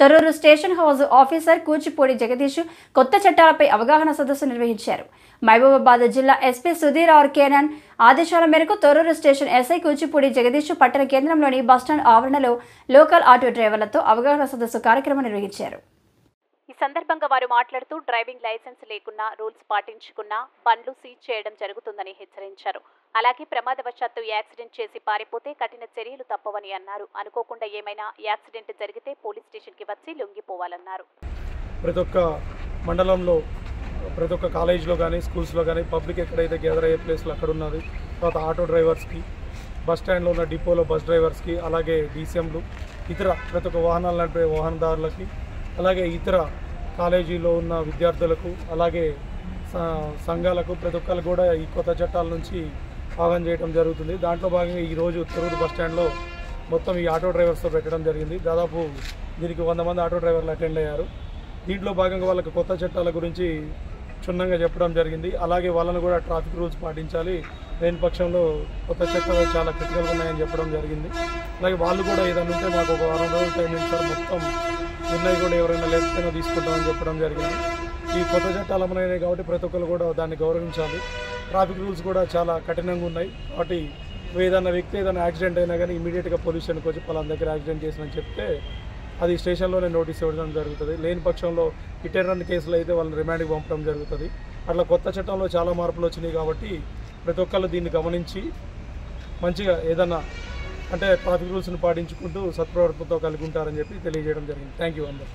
Thorrur station house officer Kuchipudi Jagadish కొత్త చట్టాలపై అవగాహన సదస్సు నిర్వహించారు. మహబూబాబాద్ జిల్లా ఎస్పీ సుధీర్ ఆర్ కేనన్ ఆదేశాల మేరకు తొర్రూరు స్టేషన్ ఎస్ఐ కూచిపూడి జగదీష్ పట్టణ కేంద్రంలోని బస్టాండ్ ఆవరణలో లోకల్ ఆటో డ్రైవర్లతో అవగాహన సదస్సు కార్యక్రమం నిర్వహించారు. ఈ సందర్భంగా వారు మాట్లాడుతూ డ్రైవింగ్ లైసెన్స్ లేకున్నా రూల్స్ పాటించకున్నా బండ్లు సీజ్ చేయడం జరుగుతుందని హెచ్చరించారు. అలాగే ప్రమాదవశాత్తు యాక్సిడెంట్ చేసి పారిపోతే కఠిన చర్యలు తప్పవని అన్నారు. అనుకోకుండా ఏమైనా యాక్సిడెంట్ జరిగితే పోలీస్ స్టేషన్కి వచ్చి లొంగిపోవాలన్నారు. ప్రతి ఒక్క మండలంలో ప్రతి ఒక్క కాలేజీలో కానీ స్కూల్స్లో కానీ పబ్లిక్ ఎక్కడైతే గ్యాదర్ అయ్యే ప్లేస్లో అక్కడ ఉన్నది. తర్వాత ఆటో డ్రైవర్స్కి, బస్ స్టాండ్లో ఉన్న డిపోలో బస్ డ్రైవర్స్కి, అలాగే డీసీఎంలు, ఇతర ప్రతి ఒక్క వాహనాలు నడిపే వాహనదారులకి, అలాగే ఇతర కాలేజీలో ఉన్న విద్యార్థులకు, అలాగే సంఘాలకు ప్రతి ఒక్కరు కూడా ఈ కొత్త చట్టాల నుంచి అవగాహన చేయడం జరుగుతుంది. దాంట్లో భాగంగా ఈరోజు తొర్రూరు బస్ స్టాండ్లో మొత్తం ఈ ఆటో డ్రైవర్స్తో పెట్టడం జరిగింది. దాదాపు దీనికి 100 మంది ఆటో డ్రైవర్లు అటెండ్ అయ్యారు. దీంట్లో భాగంగా వాళ్ళకి కొత్త చట్టాల గురించి క్షుణ్ణంగా చెప్పడం జరిగింది. అలాగే వాళ్ళను కూడా ట్రాఫిక్ రూల్స్ పాటించాలి, లేని పక్షంలో కొత్త చట్టాలు చాలా క్రిటికల్గా ఉన్నాయని చెప్పడం జరిగింది. అలాగే వాళ్ళు కూడా ఏదైనా ఉంటే మాకు ఒక 1 రోజులు టైం ఇచ్చారు, మొత్తం ఉన్నాయి కూడా ఎవరైనా లేకపోయినా తీసుకుంటామని చెప్పడం జరిగింది. ఈ కొత్త చట్టాలు అమలైనాయి కాబట్టి ప్రతి ఒక్కరు కూడా దాన్ని గౌరవించాలి. ట్రాఫిక్ రూల్స్ కూడా చాలా కఠినంగా ఉన్నాయి కాబట్టి ఏదైనా వ్యక్తి ఏదైనా యాక్సిడెంట్ అయినా కానీ ఇమీడియట్గా పోలీస్ స్టేషన్కి వచ్చి పలానా దగ్గర యాక్సిడెంట్ చేసినని చెప్తే అది స్టేషన్లోనే నోటీస్ ఇవ్వడం జరుగుతుంది. లేని పక్షంలో రిటర్న్ కేసులు అయితే వాళ్ళని రిమాండ్కి పంపడం జరుగుతుంది. అట్లా కొత్త చట్టంలో చాలా మార్పులు వచ్చినాయి కాబట్టి ప్రతి ఒక్కళ్ళు దీన్ని గమనించి మంచిగా ఏదన్నా అంటే ట్రాఫిక్ రూల్స్ని పాటించుకుంటూ సత్ప్రవర్తనతో కలిగి ఉంటారని చెప్పి తెలియజేయడం జరిగింది. థ్యాంక్ యూ అందరూ.